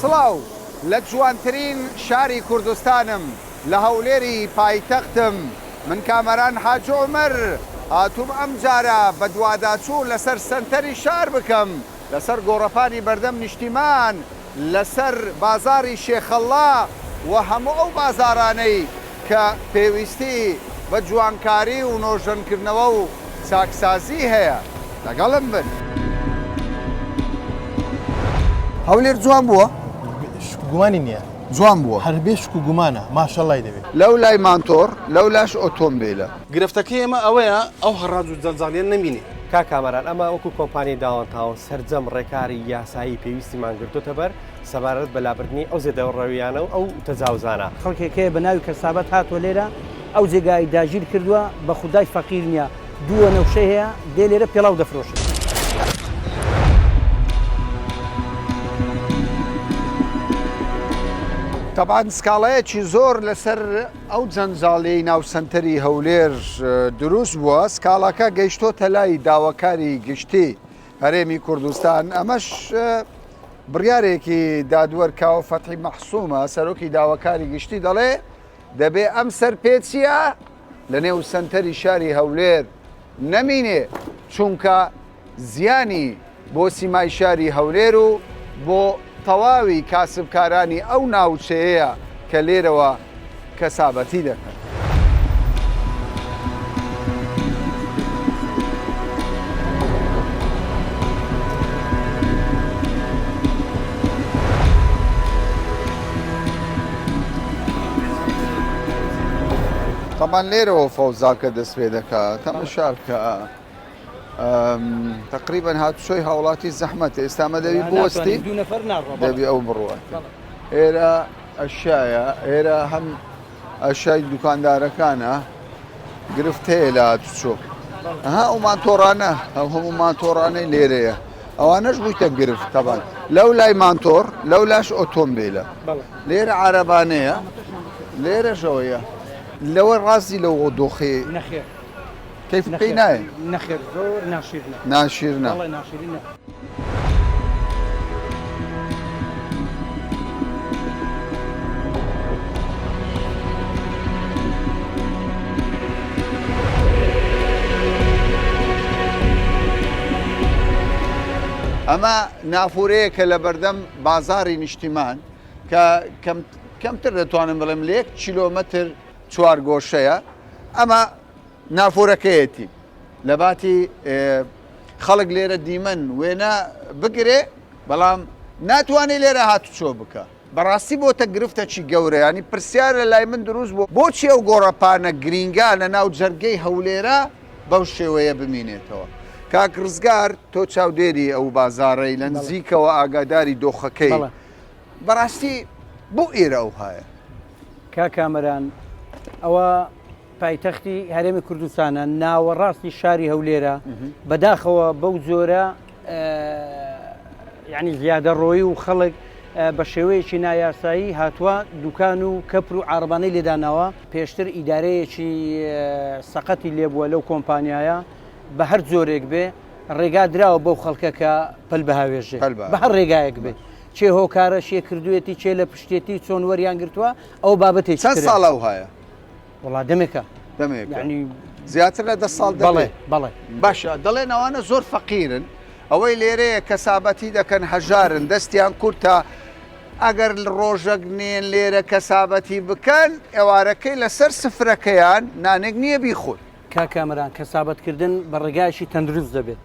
سڵاو لە جوانترین شاری کوردستانم لە هەولێری پایتەختم من کامەران حاج عومەر هاتووم ئەم جارە بە دوواداچوو لەسەر سەنتەری شار بکەم لەسەر گۆڕەپانی بەردەم نیشتیمان لەسەر بازاری شێخەڵڵا و هەموو ئەو بازارانەی کە پێویستی بە جوانکاری و نۆژەنکردنەوە و چاکسازی هەیە لەگەڵم بن. هەولێر جوان بووە؟ گومانی نییە جوان بووە هەربێ شک و گومانە ماشەڵای دەبێت لەو لای مانتۆر لەو لاش ئۆتۆمبیلە گرفتەکەی ئێمە ئەوەیە ئەو هەڕاج و جەلجالیان نەمینێ کاکامەران ئەمە وەکو کۆمپانی داوەنتاون سەرجەم ڕێکاری یاسایی پێویستیمان گرتوتە بەر سەبارەت بەلابردنی ئەو زێدەڕەویانە و ئەو تەجاوزانە خەڵکێکەیە بە ناوی کەسابەت هاتووە لێرە ئەو جێگای داگیر کردووە بە خودای فەقیر نییە دووە نەوشەی هەیە دێ لێرە پێڵاو دەفرۆشن. طبعاً سکاڵەیەکی زۆر لەسەر ئەو جەنجاڵی ناوسەنتەری هەولێر دروست بووە سکاڵەکە گەیشتۆتە لای داواکاری گشتی هەرێمی کوردستان ئەمەش بڕیارێکی دادوەرکاو فەتحی مەحسوومە سەرۆکی داواکاری گشتی دەڵێ دەبێ ئەم سەرپێچیە لە نێو سەنتەری شاری هەولێر نەمینێ چونکە زیانی بۆ سیمای شاری هەولێر و بۆ تەواوی کاسبکارانی ئەو ناوچەیە کە لێرەوە کەسابەتی دەکەن. طبعا لێرەوە فەوزاکە دەست پێ دەکات تەماشا بکە تقریبا هاتوچۆی هاوڵاتی زەحمەتە ئێستامە دەبی بوەستی دەبی ئەو بڕوات ئێرە ئەشایە ئێرە هەم ئەشای دوکاندارەکانە گرفت هەیە لە هاتوچۆ ئەها ئەو مانتۆڕانە ئەو هەموو مانتۆڕانەی لێرەیە ئەوانەش بوویتە گرفت تەبان لەو لای مانتۆڕ لەو لاش ئۆتۆمبیلە لێرە عارەبانەیە لێرەشەوەیە لەوە ڕاستی لەو دۆخێ نەخێر كيف بيناي؟ نخير زور ناشيرنا ناشيرنا والله ناشيرنا ئەمە نافورەیەکە لە بەردەم بازاری نیشتیمان کە کەمتر دەتوانم بڵێم لە 1 کیلۆمەتر چوارگۆشەیە ئەمە نافۆرەکەیەتی لە باتی خەڵک لێرە دیمەن وێنە بگرێ بەڵام ناتوانێت لێرە هاتوچۆ بکە بەڕاستی بۆتە گرفتەکی گەورە ینی پرسیار لە لای من دروست بوو بۆچی ئەو گۆڕەپانە گرینگە لە ناو جەرگەی هەولێرە بەو شێوەیە بمینێتەوە کاک ڕزگار تۆ چاودێری ئەو بازاڕەی لە نزیکەوە ئاگاداری دۆخەکەی بەڕاستی بۆ ئێرە ئەو هایە کاکامەران ئەوە پایتەختی هەرێمی کوردستانە ناوەڕاستی شاری هەولێرە بەداخەوە بەو جۆرە یعنی زیادە ڕۆیی و خەڵک بە شێوەیەکی نایاسایی هاتووە دوکان و کەپر و عاربانەی لێدانەوە پێشتر ئیدارەیەکی سەقەتی لێبووە لەو کۆمپانیایە بە هەر جۆرێک بێ ڕێگا دراوە بەو خەڵکەکە پەل بەهاوێژێ بە هەر ڕێگایەک بێ چێ هۆکارە شێ کردوێتی چێ لە پشتێتی چۆن وەریان گرتووە ئەو بابەتێک چەند ساڵە و هەیە وڵا دەمێکە ینی زیاتر لە 10 ساڵ بەڵێ بەڵێ باشە دەڵێن ئەوانە زۆر فەقیرن ئەوەی لێرەیە کەسابەتی دەکەن هەژارن دەستیان کورتە ئەگەر ڕۆژەک نێن لێرە کەسابەتی بکەن ئێوارەکەی لەسەر سفرەکەیان نانێک نییە بیخۆت کاکامەران کەسابەتکردن بە ڕێگایشی تەندروست دەبێت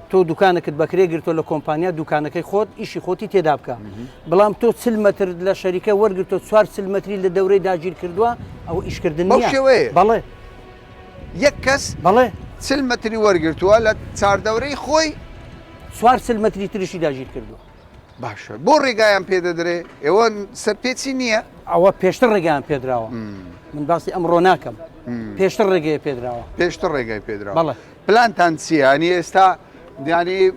تۆ دوکانەکەت بەکرێ گرتۆ لە کۆمپانیا دوکانەکەی خۆت ئیشی خۆتی تێدا بکە بەڵام تۆ 40 مەتر لە شەریکە وەرگرتۆ 4 مەتری لە دەورەی داگیر کردووە ئەو ئیشکردن شێوەیە بەڵێ یەک کەس بەڵێ 40 مەتری وەرگرتووە لە چاردەورەی خۆی 4 مەتری تریشی داگیر کردووە باشە بۆ ڕێگایان پێدەدرێ ئێوە سەرپێچی نییە ئەوە پێشتر ڕێگەیان پێدراوە من باسی ئەمڕۆ ناکەم پێشتر ڕێگەیە پێدراوە پێشتر ڕێگای پێدراوە بەڵێ پلانتان چییە ئەنی ئێستا دیانی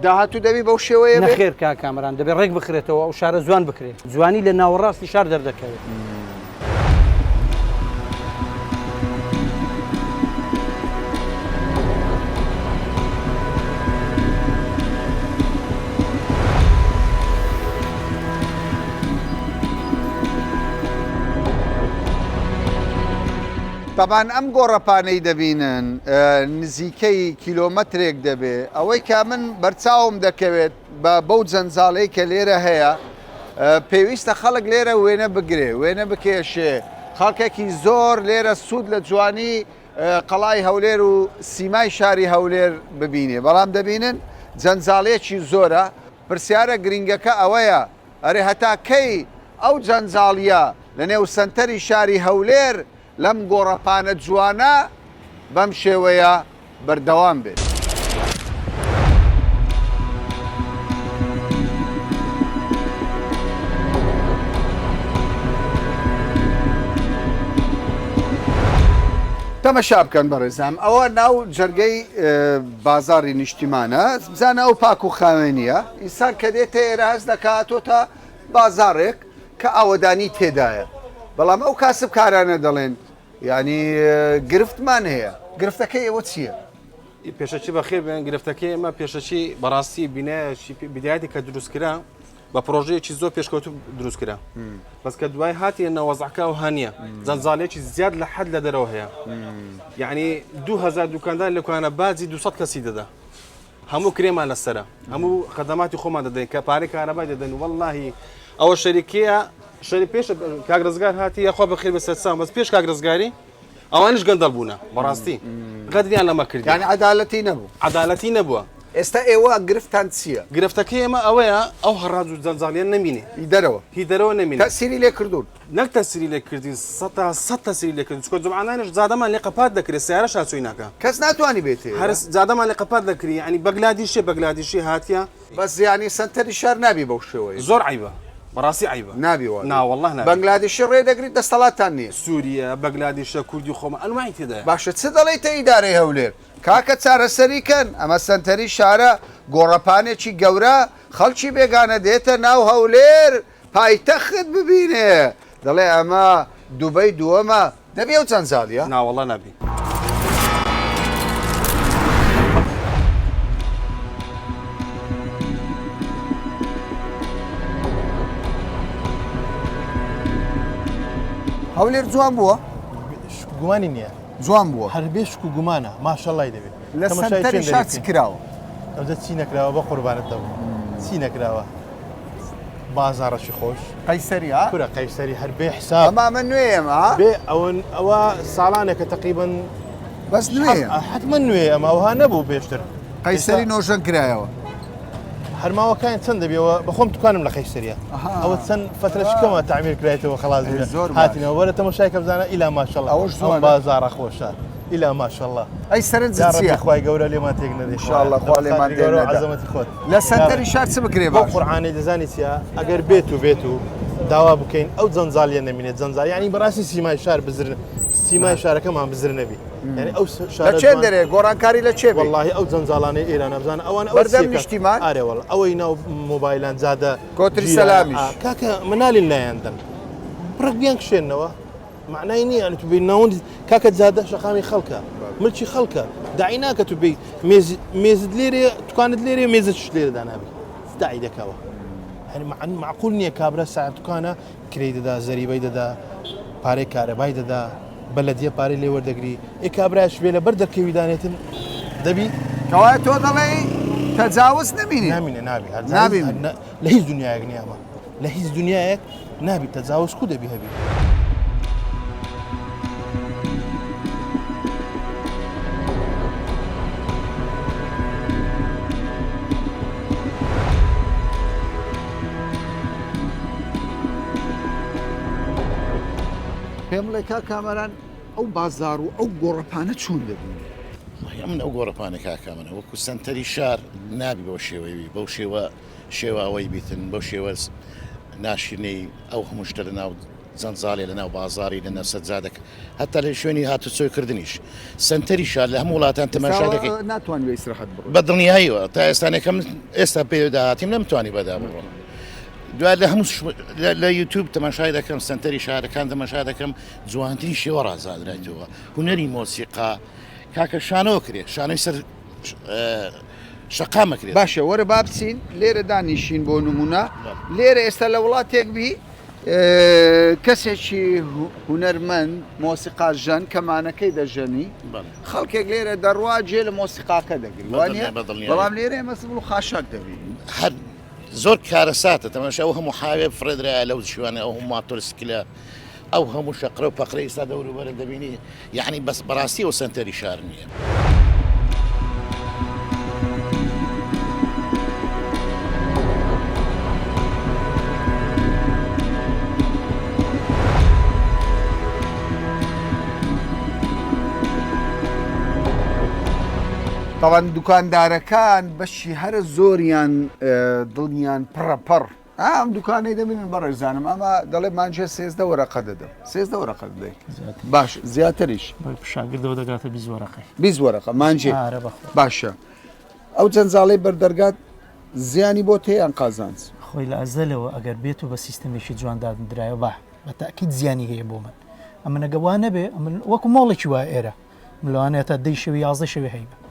داهاتوو دەبی بەو شێوەیە نەخێر کاکامەران دەبێت ڕێک بخرێتەوە ئەو شارە جوان بکرێت جوانی لە ناوەڕاستی شار دەردەکەوێت طبعاً ئەم گۆڕەپانەی دەبینن نزیکەی کیلۆمەترێک دەبێ ئەوەی کا من بەرچاوم دەکەوێت بەو جەنجاڵەی کە لێرە هەیە پێویستە خەڵک لێرە وێنە بگرێ وێنە بکێشێ خەڵکێکی زۆر لێرە سوود لە جوانی قەڵای هەولێر و سیمای شاری هەولێر ببینێ بەڵام دەبینن جەنجاڵێکی زۆرە پرسیارە گرنگەکە ئەوەیە ئەرێ هەتا کەی ئەو جەنجاڵیە لە نێو سنتەری شاری هەولێر لەم گۆڕەپانە جوانە بەم شێوەیە بەردەوام بێت. تەمەشا بکەن بەڕێزام ئەوە ناو جەرگەی بازاڕی نیشتیمانە بزانە ئەو پاک و خاوێنیە ئینسان کە دێتە ئێرە هەست دەکاتۆ تا بازاڕێک کە ئاوەدانی تێدایە بەڵام ئەو کاسب کارانە دەڵێن ینی گرفتمان هەیە گرفتەکەی ئێوە چییە؟ پێشەچی بەخێر بێن گرفتەکەی ئێمە پێشەچی بەڕاستی بینایەکی بدایەتی کە دروستکرا بە پرۆژەیەکی زۆر پێشکەوتو دروستکرا بەس کە دوای هاتی نەوەزعکە و هەنیە جەنجاڵێکی زیاد لە حەد لە دەرەوە هەیە یعنی 2000 دوکاندار لەکوانە باجی 200 کەسی دەدا هەموو کرێمان لەسرە هەموو خەدەماتی خۆمان دەدەین کە پارەی کارەبای دەدەن وەڵڵاهی ئەوە شەریکەیە شەری پێش کاگرزگار هاتی یاخوا بەخێر بەسەرسان بەس پێش کاگرزگاری ئەوانش گەندەڵ بوونە بەڕاستی غەدریان لەمە کردی یعنی عەدالەتی نەبوو عەدالەتی نەبووە ئێستا ئێوە گرفتان چییە؟ گرفتەکەی ئێمە ئەوەیە ئەو هەڕاج و جەنجاڵیان نەمینێ دەرەوە هی دەرەوە نەمینێ تەسیری لێ کردوون نەک تەسیری لێ کردی سەد تەسیری لێ کردی چکۆ جوعانانش زادەمان لێ قەپات دەکرێت سیارە شاچۆی ناکە کەس ناتوانانی بێتێ هەر زادەمان لێ قەپات دەکری ینی بەگلادیشی هاتیە بەس زیانی سنتەری شار نابی بەو شێوەیە زۆر عیبە بەڕاستی عیبە نابیوە ناوەڵڵاه نابی بەنگلادیشی ڕێدەگریت دەستەڵاتان نییە سووریە بەگلادیشە کوردی خۆمە ئەنوای تێدایە باشە چ دەڵێتە ئیدارەی هەولێر کاکە چارەسەریکەن ئەمە سنتەری شارە گۆڕەپانێکی گەورە خەڵکی بێگانە دێتە ناو هەولێر پایتەخت ببینێ دەڵێ ئەمە دووبەی دووەمە دەبێ و چەند زاڵیە ناوەڵڵا نابی هەولێر جوان بووە گومانی نییە جوان بووە هەربێشک و گومانە ماشەڵای دەبێت لە سنتەری شار چ کراوە ئەودە چی نەکراوە بە قوربانت دەبوو چی نەکراوە بازاڕەشی خۆش قەیسەری ها کورە قەیسەری هەربێ حساب ئەمە من نوێیەمە بێ ئەوە ساڵانێکە تقریبن بەس نوێیە حتمما نوێ ئەمە ئەوها نەبوو پێشتر قەیسەری نۆژەن کرایەوە هەرماوەکان چەند دەبێەوە بەخۆم توانم لە قەیسەریە ئەوە چەند فترەشکەمە تعمیر کرایەوە خلاص هاتینەوە وەرە تەماشای کە بزانە ئیلا ماشەڵڵا ئەوەش زۆر بازاڕە خۆشە ئیلا ماشەڵڵا ئەی سەرنج چییە خوای گەورە لێمان تێک نەدێ ئینشاءالله خوا لێمان تێک نەدا عەزەمەتی خۆت لە سەنتەری شار چ بکرێ بۆ باش قورعانەی دەزانی چیە ئەگەر بێت و داوا بکەین ئەو جەنجاڵیە نەمینێت جەنجاڵ یعنی بەڕاستی سیمای شار بزرن سیمای شارەکەمان بزر نەبی یعنی ئەو لە چێ دەرێ گۆڕانکاری لە چێ والله ئەو جەنجاڵانەی ئێرانە بزانە ئەوان بەردەم نیشتیمان ئارێ وەڵ ئەوەی ناو مۆبایلان جادە کۆتری سەلامیش کاکە منالین لایەندن پڕک بیان کشێنەوە معنای نییە ئەنی تو بێ ناوەند کاکە جادە شەقامی خەڵکە ملکی خەڵکە داعی ناکە تو بێ مێزت لێرێ توانت لێرێ مێزت لێرەدا نابی داعی دەکەوە هەنی معقول نییە کابرا ساعتوکانە کرێی دەدا زەریبەی دەدا پارەی کارەبای دەدا بەلەدیە پارەی لێ وەردەگری ئێ کابراش بێ لە بەر دەرکەویدانێتن دەبی کەوایە تۆ دەڵێ تەجاوز نەبینی نامینە نابی لە هیچ دنیایەک نیامە لە هیچ دنیایەک نابی تەجاوز کو دەبی هەبی پێم بڵێ کامەران ئەو بازار و ئەو گۆڕەپانە چۆن دەبوون من ئەو گۆڕەپانە کاکامنە وەکو سنتەری شار نابی بەو شێوەیەوی بەو شێواوەی بیتن بەو شێوە ناشرینەی ئەو هەموو شتە لە ناو جەنجاڵێ لە ناو بازاری لە ناو سەجادەکە هەتا لە شوێنی هاتوچۆی کردنیش سنتەری شار لە هەموو وڵاتان تەماشا دەکەی ناتوانێت ئیسراحەت بڕۆ بە دڵنیاییەوە تا ئێستانێکم ئێستا پێدا هاتیم نەمتوانی بەدا بڕۆ دوای لە هەموو لە یوتیوب تەماشای دەکەم سنتەری شارەکان تەماشا دەکەم جوانترین شێوە ڕازادرایەوە هونەری مۆسیقا کاکە شانەوە کرێ شانەی سەر شەقامە کرێت باشە وەرە با بچین لێرە دانیشین بۆ نمونە لێرە ئێستا لە وڵاتێک بی کەسێکی هونەرمەند مۆسیقاژەن کەمانەکەی دەژەنی خەڵکێک لێرە دەڕوا جێ لە مۆسیقاکە دەگری وانە بەڵام لێرە مەسڵ و خاشاک دەبی هەر زۆر کارەساتە تەمەش ئەو هەموو حاوێ فرێدرا لەو شوانە ئەو هەموو ماتۆرسکلە ئەو هەموو شەقرە و پەقرەی ئێستا دەوروبەرە دەبینی یعنی بەس بەڕاستی و سنتەری شار نییە. طبعا دوکاندارەکان بەشی هەرە زۆریان دڵیان پڕەپەڕ ئەم دوکانەی دەبینن بەڕێزانم ئەمە دەڵێ مانجێ 13 وەرەقە دەدەم 13 وەرەقە دەدەیت باش زیاتریش شاگردەوە دەگاتە 20 وەرەقەی 20 وەرەقە مانجێ باشە ئەو جەنجاڵەی بەردەرگات زیانی بۆ تێیان قازانج خۆی لە ئەزەلەوە ئەگەر بێت و بە سیستەمێکی جواندادرایە با بە تاکید زیانی هەیە بۆ من ئەمە نەگەوانە بێ وەکو مۆڵێکی وایە ئێرە ملوانێتە دەی شەوی 11 شەوی هەیە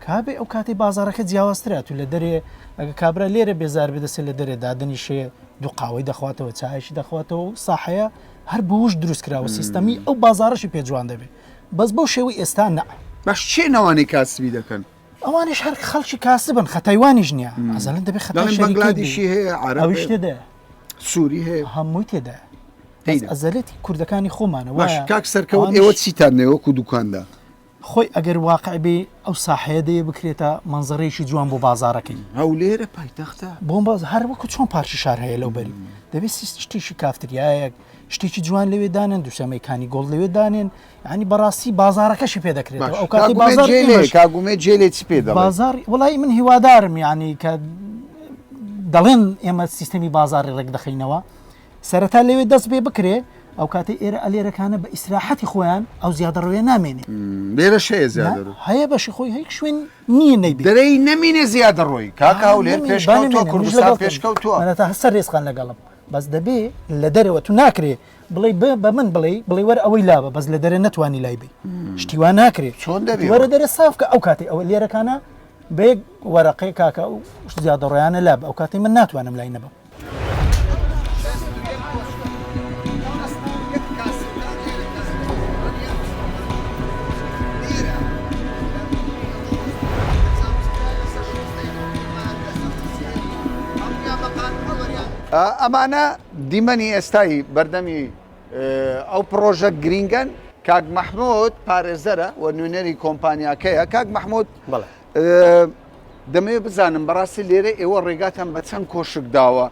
کابێ ئەو کاتی بازارەکە جیاوازترات و لە دەرێ ئەگە کابرا لێرە بێزار بێدەسێت لە دەرێ دادنی شێ دوو قاوەی دەخواتەوە چایشی دەخواتەوە و ساحەیە هەر بەوش دروست کراوە سیستەمی ئەو بازارەشی پێجوان دەبێت بەس بەو شێوەی ئێستا نە باش چێ نەوانی کاسبی دەکەن ئەوانش هەر خەڵکی کاسبن خەتایوانیش نییە ئازالن دەبێت خەتای بەنگلادیشی هەیە ئەویش تێدا سووری هەیە هەمووی تێدا ئەزەلێتی کوردەکانی خۆمانە باش کاک سەرکەوت ئێوە چیتان نێوەکو دوکاندا خۆی ئەگەر واقع بێ ئەو ساحەیە دەیە بکرێتە منزەڕێکی جوان بۆ بازارەکەی هەولێرە پایتەختە بۆم باز هەر وەکو چۆن پارچی شار هەیە لەو بەری دەبێت شتێکی کافتریایەک شتێکی جوان لەوێ دانن دووسەمەیکانی گۆڵ لەوێ دانێن ینی بەڕاستی بازارەکەشی پێ دەکرێتەوە ئەو کاتی کاگومێ جێلێ چی پێ بازار وڵی من هیوادارم ینی کە دەڵێن ئێمە سیستەمی بازاری ڕێک دەخینەوە سەرەتا لەوێ دەست بێ بکرێ ئەو کاتی ئێرە ئەلێرەکانە بە ئیسراحەتی خۆیان ئەو زیادەڕوێ نامێنێ لێرە شەیە زیادە هەیە بەشی خۆی هیچ شوێن نییە نەیبێت دەرەی نەمینێ زیادە ڕۆی کاکە هەولێر پێشکەوتووە کوردستان پێشکەوتووە تا هەسەر ڕێزخان لەگەڵم بەس دەبێ لە دەرەوە تو ناکرێ بڵێ بە من بڵێ وەرە ئەوەی لابە بەس لە دەرە نەتوانی لای بێ شتیوان ناکرێت چۆن دەبێت وەرە دەرە سافکە ئەو کاتی ئەوە لێرەکانە بەیەک وەرەقەی کاکە و زیادە ڕۆیانە لاب ئەو کاتی من ناتوانم لای نەبم ئەمانە دیمەنی ئێستایی بەردەمی ئەو پرۆژە گرینگەن کاک مەحموود پارێزەرە و نوێنەری کۆمپانیاکەیە کاک مەحموود دەمەوێت بزانم بەڕاستی لێرە ئێوە ڕێگاتان بە چەند کۆشک داوە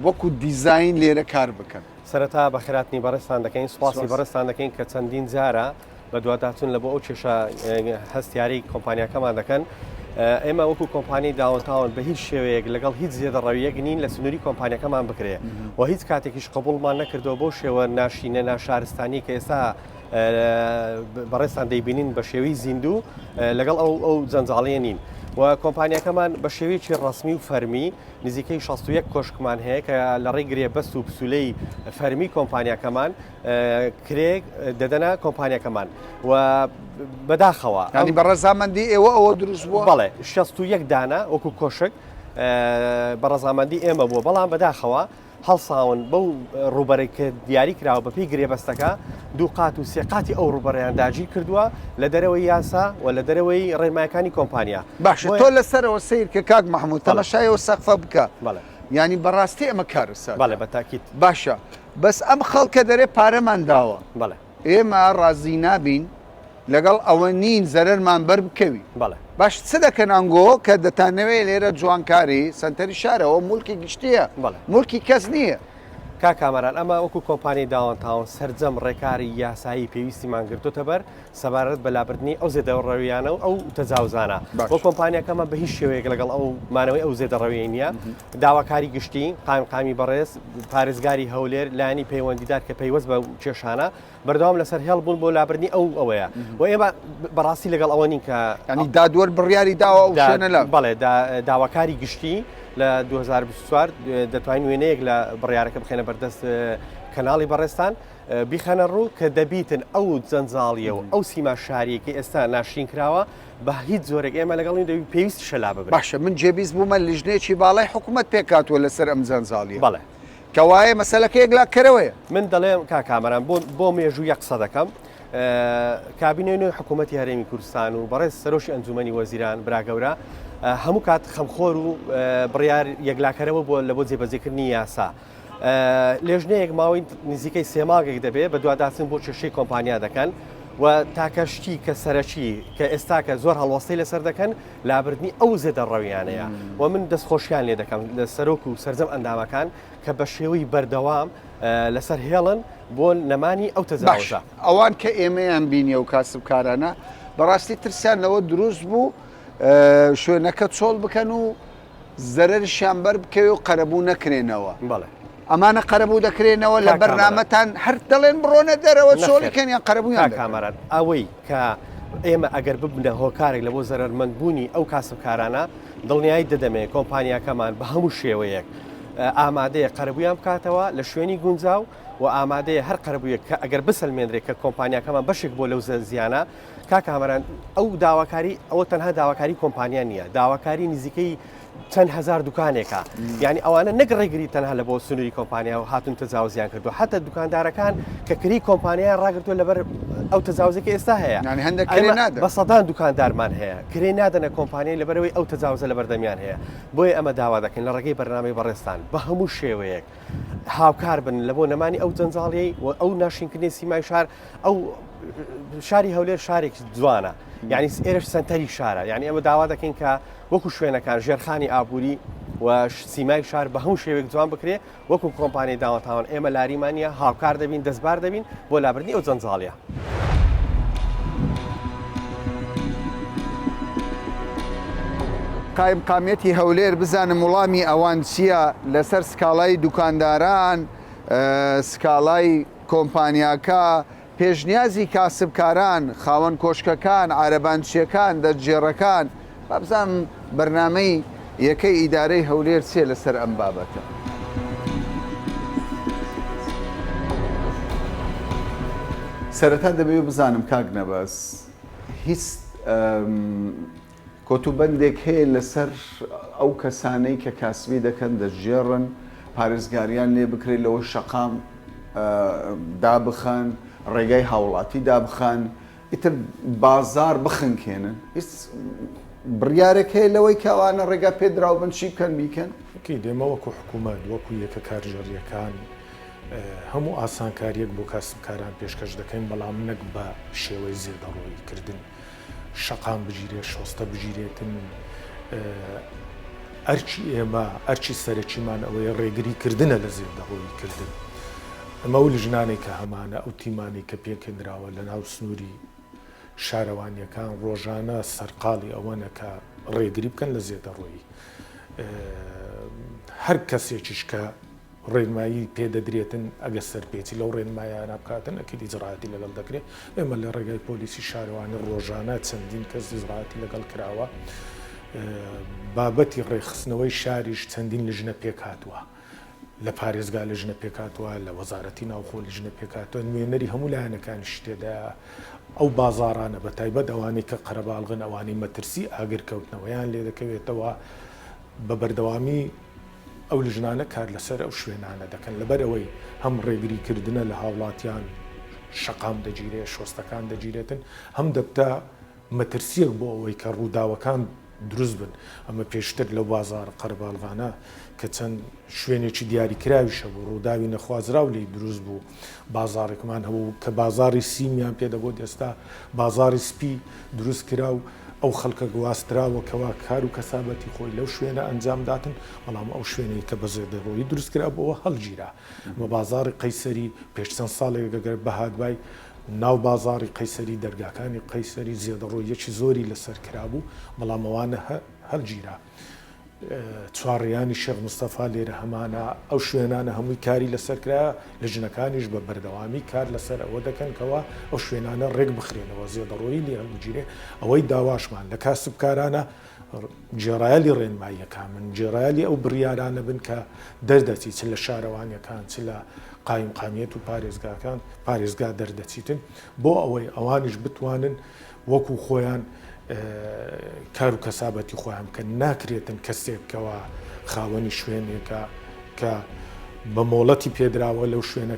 وەکو دیزین لێرە کار بکەن سەرەتا بە خێراتنی بەڕێستان دەکەین سوپاسی بەڕێستان دەکەین کە چەندین جارە بە دوواداچون لە بۆ ئەو کێشە هەستیاری کۆمپانیاکەمان دەکەن ئێمە وەکو کۆمپانی داوەتاون بە هیچ شێوەیەک لەگەڵ هیچ زیێدە ڕەویەک نین لە سنووری کۆمپانیەکەمان بکرێ و هیچ کاتێکیش قبولمان نەکردەوە بۆ شێوە ناشینە ناشارستانی کە ئێستا بەڕێستان دەیبینین بە شێوەی زیندوو لەگەڵ ئەو جەنجاڵیە نین و کۆمپانیەکەمان بە شێوەیەکی ڕسمی و فەرمی نزیکەی 61 کۆشکمان هەیە کە لە ڕێی گرێبەست و پسولەی فەرمی کۆمپانیەکەمان کرێک دەدەنە کۆمپانیەکەمان و بەداخەوە ینی بە ڕەزامەندی ئێوە ئەوە دروست بووە بەڵێ 61 دانە وەکو کۆشک بە ڕەزامەندی ئێمە بووە بەڵام بەداخەوە هەڵساون بەو ڕوبەرێک کە دیاری کراوە بەپی گرێبەستەکە دوو قات و سێ قاتی ئەو ڕوبەرەیان داگیر کردووە لە دەرەوەی یاسا و لە دەرەوەی ڕێنمایەکانی کۆمپانیا باشە تۆ لەسەرەوە سیر کە کاک مەحموود تەماشایەوە سەقفە بکە ینی بەڕاستی ئەمە کارەسە بەڵێ بە تاکید باشە بەس ئەم خەڵکە دەرێ پارەمان داوە بەڵێ ئێمە ڕازی نابین لەگەڵ ئەوە نین زەرەرمان بەر بکەوی بەڵێ باش چ دەکەن ئەنگۆ کە دەتانەوێت لێرە جوانکاری سنتەری شارەوە مولکی گشتیە مولکی کەس نییە کاکامەران ئەمە وەکو کۆمپانی داوەنتاون سەرجەم ڕێکاری یاسایی پێویستیمان گرتوتە بەر سەبارەت بەلابردنی ئەو زێدەڕەویانە و ئەو تەجاوزانە بۆ کۆمپانیەکەمە بە هیچ شێوەیەک لەگەڵ ئەو مانەوەی ئەو زێدەڕەوی نییە داواکاری گشتی قامی بەڕێز پارێزگاری هەولێر لایانی پەیوەندیدار کە پەیوەست بە کێشانە بەردەوام لەسەر هێڵ بوون بۆ لابردنی ئەوەیە و ئێمە بەڕاستی لەگەڵ ئەوە نین کە ینی دادوەر بڕیاری داوە ئەو شوێنە لە بەڵێ داواکاری گشتی لە 2024 دەتوانین وێنەیەک لە بڕیارەکە بخێنە بەردەست کەناڵی بەڕێستان بیخەنە ڕوو کە دەبیتن ئەو جەنجاڵیە و ئەو سیما شاریەکە ئێستا ناشرین کراوە بە هیچ زۆرێک ئێمە لەگەڵی دەوی پێویست شەلا ببێت باشە من جێبیست بوومە لیژنێکی باڵای حکوومەت پێکاتوە لەسەر ئەم جەنجاڵیە بەڵێ کەوایە مەسەلەکەیەک لا کەرەوەیە من دەڵێم کاکامەران بۆ مێژوو یەک قسە دەکەم کابینەی حکوومەتتی هەرێمی کوردستان و بەڕێز سەرۆشی ئەنجومەنی وەزیران براگەورە هەموو کات خەمخۆر و بڕیار یەکلاکەرەوە لە بۆ جێبەجێکردنی یاسا لێژنەیەک ماوەی نزیکەی سێماگێک دەبێت بە دوواداچن بۆ کێشەی کۆمپانیا دەکەن و تاکەشتی کە سەرەکی کە ئێستا کە زۆر هەڵوەستەی لەسەر دەکەن لابردنی ئەو زێدە ڕەویانەیە و من دەستخۆشیان لێ دەکەم لە سەرۆک و سەرجەم ئەندامەکان کە بە شێوەی بەردەوام لەسەر هێڵن بۆ نەمانی ئەو تەجاوزە ئەوان کە ئێمەیان بینیە و کاسبکارانە بەڕاستی ترسیانەوە دروست بوو شوێنەکە چۆڵ بکەن و زەرەرشیان بەر بکەوێ و قەرەبوو نەکرێنەوە بەڵێ ئەمانە قەرەبوو دەکرێنەوە لە بەرنامەتان هەر دەڵێن بڕۆنە دەرەوە چۆڵیکەنیان قەرەبوویان کامەران ئەوەی کە ئێمە ئەگەر ببنە هۆکارێک لە بۆ زەرمەندبوونی ئەو کاسبکارانە دڵنیایی دەدەمێ کۆمپانیاکەمان بە هەموو شێوەیەک ئامادەیە قەرەبوویان بکاتەوە لە شوێنی گونجاو و ئامادەیە هەر قەرەبوویەک کە ئەگەر بسەلمێنرێت کە کۆمپانیاکەمان بەشێک بۆ لەو زیانە کاکامەران ئەو داواکاری ئەوە تەنها داواکاری کۆمپانیا نییە داواکاری نزیکەی چەند هزار دوکانێکە یعنی ئەوانە نەگڕێگری تەنها لە بۆ سنووری کۆمپانیا و هاتون تەجاوزیان کردو حتا دوکاندارەکان کە کری کۆمپانیان ڕاگرتووە لەبەر ئەو تەجاوزێکی ئێستا هەیە بە سەدان دوکاندارمان هەیە کرێ نادەنە کۆمپانیای لەبەرەوەی ئەو تەجاوزە لە بەردەمیان هەیە بۆیە ئەمە داوا دەکەین لە ڕێگەی بەرنامەی بەڕێستان بە هەموو شێوەیەک هاوکار بن لە بۆ نەمانی ئەو جەنجاڵی و ئەو ناشینکردنی سیمای شار ئەو شاری هەولێر شارێکی جوانە یعنی ئێرش سنتەری شارە یعنی ئەمە داوا دەکەین کە وەکو شوێنەکان ژێرخانی ئابووری و سیمای شار بە هەموو شێوێک جوان بکرێ وەکو کۆمپانی داوەتاوان ئێمە لاریمانە هاوکار دەبین دەستبار دەبین بۆ لابردنی ئەو جەنجاڵیە. قایمقامەتی هەولێر بزانم وڵامی ئەوان چییە لەسەر سکاڵای دوکانداران سکاڵای کۆمپانیاکە پێشنیازی کاسبکاران خاوەن کۆشکەکان عارەبانچیەکان دەرجێڕەکان بابزانم بەرنامەی یەکەی ئیدارەی هەولێر چێ لەسەر ئەم بابەتە. سەرەتا دەبێت بزانم کاک نەبەس هیچ کۆتوبەندێک هەیە لەسەر ئەو کەسانەی کە کاسبی دەکەن دەژێڕن پارێزگاریان لێ بکرێت لەوە شەقام دابخەن ڕێگای هاوڵاتی دابخەن ئیتر بازار بخنکێنن بڕیارێک هەیە لەوەی کەوانە ڕێگا پێدراو بن چی بکەن بیکەن دێمە وەکو حکوومەت وەکو یەکە کارژەریەکان هەموو ئاسانکاریەک بۆ کاسبکاران پێشکەش دەکەین بەڵام نەک بە شێوەی زێدەڕۆیکردن شەقام بگیرێت شۆستە بگیرێتن ئەرچی ئێمە ئەرچی سەرەکیمان ئەوەیە ڕێگریکردنە لە زێدەڕۆیکردن ئەمە و لژنانێک کە هەمانە ئەو تیمانی کە پێکەندراوە لە ناو سنووری شارەوانیەکان ڕۆژانە سەرقاڵی ئەوەنە کە ڕێگری بکەن لە زێدەڕۆیی هەر کەسێکیش کە ڕێنمایی پێدەدرێتن ئەگە سەرپێچی لەو ڕێنمایانە بکاتن ئەکیدی جڕاتی لەگەڵ دەکرێت ئێمە لە ڕێگای پۆلیسی شارەوانی ڕۆژانە چەندین کەس جڕاتی لەگەڵ کراوە بابەتی ڕێخستنەوەی شاریش چەندین لژنە پێکاتوە لە پارێزگا لژنە پێکاتوە لە وەزارەتی ناوخۆ لژنە پێکاتوە نوێنەری هەموو لایەنەکانی شتێدا ئەو بازارانە بە تایبەت ئەوانەی کە قەرەباڵغن ئەوانەی مەترسی ئاگرکەوتنەوەیان لێ دەکەوێتەوە بە بەردەوامی ئەو لژنانە کار لەسەر ئەو شوێنانە دەکەن لەبەر ئەوەی هەم ڕێگریکردنە لە هاوڵاتیان شەقام دەگیرێت شۆستەکان دەگیرێتن هەم دەبتە مەترسیەک بۆ ئەوەی کە ڕووداوەکان دروست بن ئەمە پێشتر لە بازار قەرەباڵغانە کە چەند شوێنێکی دیاریکراویشە بوو ڕووداوی نەخوازراو لی دروست بوو بازارێکمان هەبوو کە بازاری سیمیان پێدەبوت ئێستا بازاری سپی دروست کرا و ئەو خەڵکە گواستراوەکەوا کار و کەسابەتی خۆی لەو شوێنە ئەنجام داتن بەڵام ئەو شوێنەی کە بەزێدەڕۆیی دروست کرا بۆەوە هەڵگیرا مە بازاری قەیسەری پێش چەند ساڵێک گەگەر بەهادبای ناو بازاری قەیسەری دەرگاکانی قەیسەری زێدەڕۆیەکی زۆری لەسەر کرابوو بەڵام ئەوانە هەڵگیرا چوارڕیانی شێخ مستەفا لێرە هەمانە ئەو شوێنانە هەمووی کاری لەسەرکرا لە ژنەکانیش بە بەردەوامی کار لەسەر ئەوە دەکەنکەوە ئەو شوێنانە ڕێک بخرێنەوە زێدەڕۆیی لێ هەڵگیرێ ئەوەی داواشمان لە کاسبکارانە جێڕایەلی ڕێنماییەکان من جێڕایەلی ئەو بڕیارانە بن کە دەردەچی چ لە شارەوانیەکان چ لە قایمقامیەت و پارێزگاکان پارێزگا دەردەچیتن بۆ ئەوەی ئەوانیش بتوانن وەکو خۆیان کار و کەسابەتی خۆیان کە ناکرێتن کەسێکەوە خاوەنی شوێنێکە کە بە مۆڵەتی پێدراوە لەو شوێنە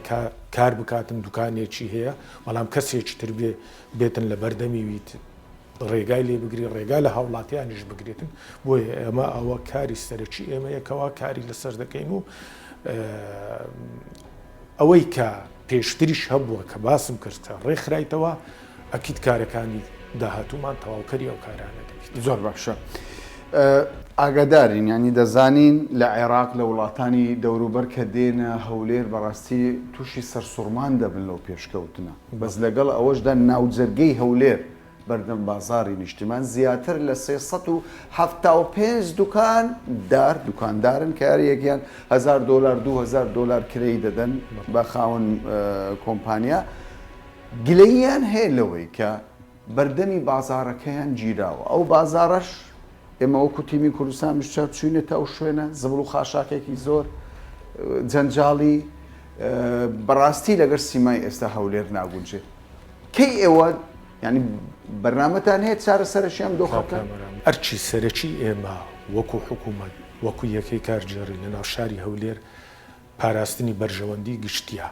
کار بکاتن دوکانێکی هەیە بەڵام کەسێکی تر بێتن لە بەردەمی ویت ڕێگای لێ بگری ڕێگای لە هاوڵاتیانیش بگرێتن بۆیە ئێمە ئەوە کاری سەرەکی ئێمە یەکەوە کاری لەسەر دەکەین و ئەوەی کە پێشتریش هەبووە کە باسم کرد کە ڕێکخرایتەوە ئەکیت کارەکانی داهاتوومان تەواوکەری ئەو کارانە دەبێت. زۆر باشە. ئاگادارین ینی دەزانین لە عێراق لە وڵاتانی دەوروبەر کە دێنە هەولێر بەڕاستی تووشی سەرسوڕمان دەبن لەو پێشکەوتنە بەس لەگەڵ ئەوەشدا ناوجەرگەی هەولێر بەردەم بازاری نیشتیمان زیاتر لە 375 دوکاندارن کە یاریەکیان $1000 $2000 کرێی دەدەن بە خاوەن کۆمپانیا گلەییان هەیە لەوەی کە بەردەمی بازارەکەیان گیراوە ئەو بازارەش ئێمە وەکو تیمی کوردستان مشتە چوینێتە ئەو شوێنە زەبڵ و خاشاکێکی زۆر جەنجاڵی بەڕاستی لەگەر سیمای ئێستا هەولێر ناگونجێت کەی ئێوە ینی بەرنامەتان هەیە چارەسەرشیان دۆخەکان ئەرچی سەرەکی ئێمە وەکو حکوومەت وەکو یەکەی کارجێڕی لە ناو شاری هەولێر پاراستنی بەرژەوەندی گشتیە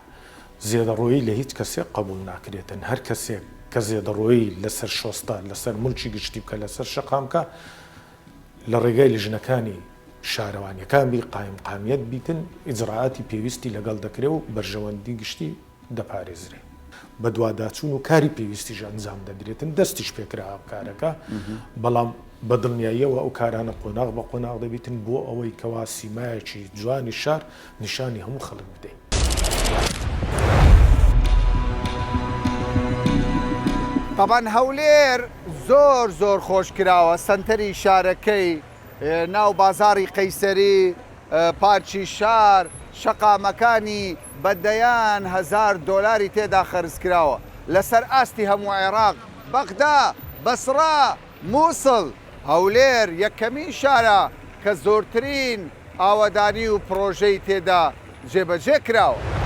زێدەڕۆیی لە هیچ کەسێک قبول ناکرێتن هەر کەسێک کە زێدەڕۆیی لەسەر شۆستا لەسەر ملکی گشتی بکە لەسەر شەقامکە لە ڕێگای لژنەکانی شارەوانیەکانی قایمقامیەت بیتن ئیجراعاتی پێویستی لەگەڵ دەکرێ و بەرژەوەندی گشتی دەپارێزرێ بە دوواداچوون و کاری پێویستیش ئەنجام دەدرێتن دەستیش پێکرا کارەکە بەڵام بە دڵنیاییەوە ئەو کارانە قۆناغ بە قۆناغ دەبیتن بۆ ئەوەی کەوا سیمایەکی جوانی شار نیشانی هەموو خەڵک بدەین. طبعاً هەولێر زۆر خۆش کراوە سنتەری شارەکەی ناو بازاری قەیسەری پارکی شار شەقامەکانی بەدەیان $1000 تێدا خەرج کراوە لەسەر ئاستی هەموو عێراق بەغدا بەسڕا مووسڵ هەولێر یەکەمین شارە کە زۆرترین ئاوەدانی و پرۆژەی تێدا جێبەجێ کراوە.